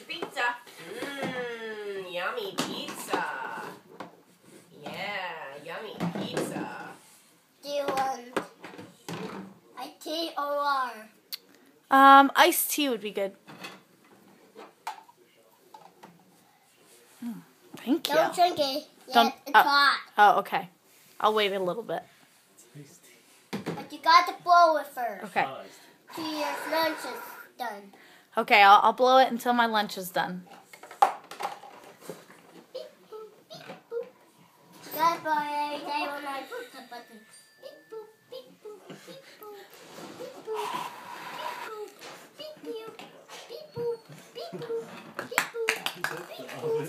pizza. Mmm, yummy pizza. Yeah, yummy pizza. Do you want iced tea or water? Iced tea would be good. Thank you. Don't drink it yet. Don't- It's hot. Oh, okay. I'll wait a little bit. But you got to blow it first. Okay. Till your lunch is done. Okay, I'll blow it until my lunch is done. Beep, boop, beep, boop. That's why every day when I push the button. Beep, boop, beep, boop, beep, boop, beep, boop, beep, boop, beep, boop, beep, boop, beep, boop, beep, boop, beep, boop,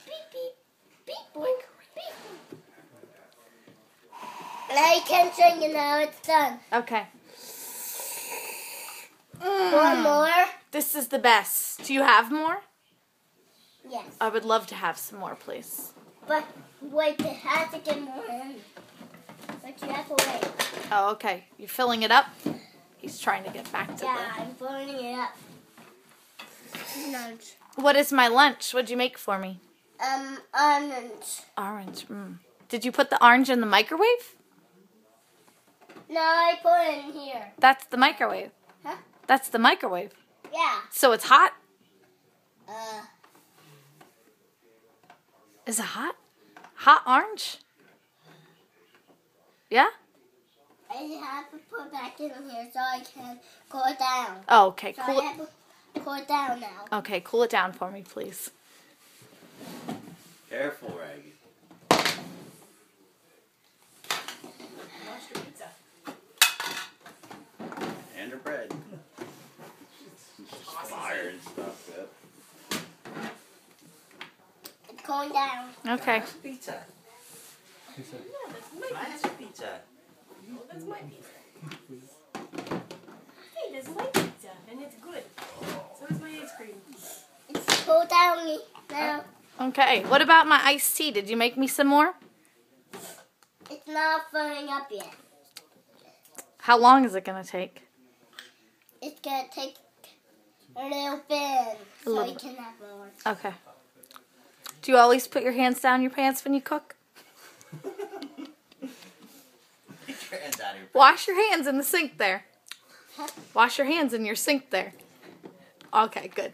beep, beep, beep, boop, beep, boop. Now you can sing it now it's done. Okay. One more? This is the best. Do you have more? Yes. I would love to have some more, please. But wait, it has to get more in. But you have to wait. Oh, okay. You're filling it up? He's trying to get back to Yeah, I'm filling it up. Lunch. What is my lunch? What'd you make for me? Orange. Orange. Did you put the orange in the microwave? No, I put it in here. That's the microwave. Huh? That's the microwave. Yeah. So it's hot? Uh, Is it hot? Hot orange? Yeah? I have to put it back in here so I can cool it down. Oh, okay. So Cool I have to cool it down now. Okay, cool it down for me, please. Careful, Raggy. Wash your pizza. And her bread. Fire and stuff. Yep. It's cooling down. Okay. Pizza. Yeah, that's my Nice pizza. pizza. Oh, that's my pizza. Hey, that's my pizza, and it's good. So is my ice cream. It's cooled down now. Okay. What about my iced tea? Did you make me some more? It's not filling up yet. How long is it going to take? It's going to take a little bit so little you bit. can have more. Okay. Do you always put your hands down your pants when you cook? Get your hands out of your Wash your hands in the sink there. Wash your hands in your sink there. Okay, good.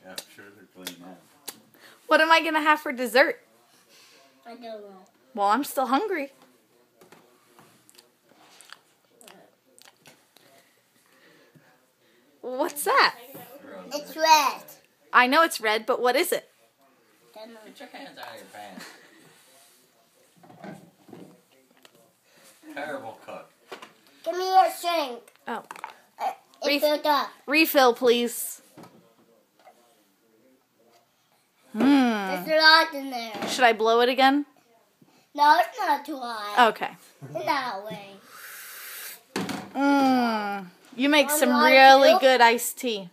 Yeah, I'm sure they're clean now. What am I going to have for dessert? I don't know. Well, I'm still hungry. What's that? It's red. I know it's red, but what is it? Don't know. Get your hands out of your pants. Terrible cook. Give me your sink. Oh. It's filled up. Refill, please. There's a lot in there. Should I blow it again? No, it's not too hot. Okay. In that way. You make Want some water really too? good iced tea.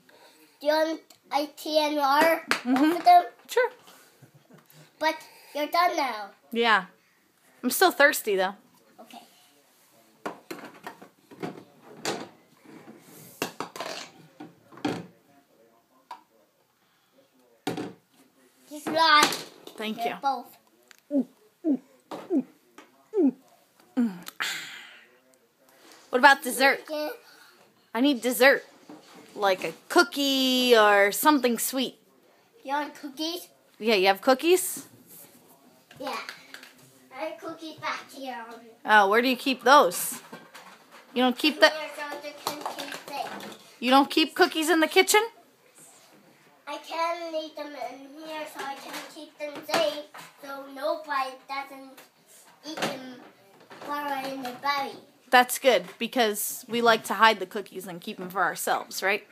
Do you want IT and water? Both of them? Sure. But you're done now. Yeah. I'm still thirsty, though. Okay. Just like Thank they're you. both. What about dessert? Okay. I need dessert. Like a cookie or something sweet. You want cookies? Yeah, you have cookies? Yeah. I have cookies back here. Oh, where do you keep those? You don't keep that? Here so they can keep safe. You don't keep cookies in the kitchen? I can leave them in here so I can keep them safe so nobody doesn't eat them while they're in the belly. That's good because we like to hide the cookies and keep them for ourselves, right?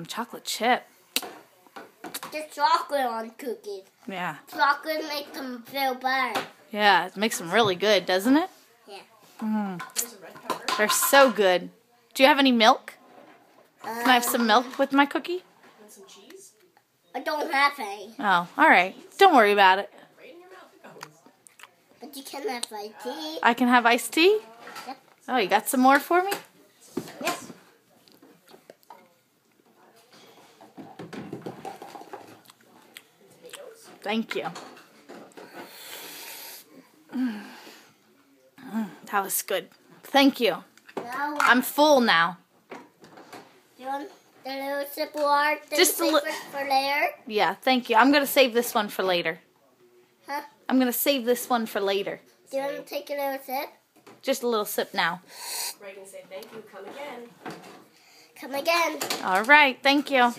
Chocolate chip. There's chocolate on cookies. Yeah. Chocolate makes them feel better. Yeah, it makes them really good, doesn't it? Yeah. There's a red pepper. They're so good. Do you have any milk? Can I have some milk with my cookie? And some cheese. I don't have any. Oh, all right. Don't worry about it. Right in your mouth it goes. But you can have my tea. I can have iced tea? Yep. Oh, you got some more for me? Yes. Thank you. That was good. Thank you. Now, I'm full now. do you want the little sip of water? Just a Save li- it for later? Yeah, thank you. I'm going to save this one for later. Huh? I'm going to save this one for later. Do you want to take a little sip? Just a little sip now. Reagan say thank you. Come again. Come again. All right, thank you.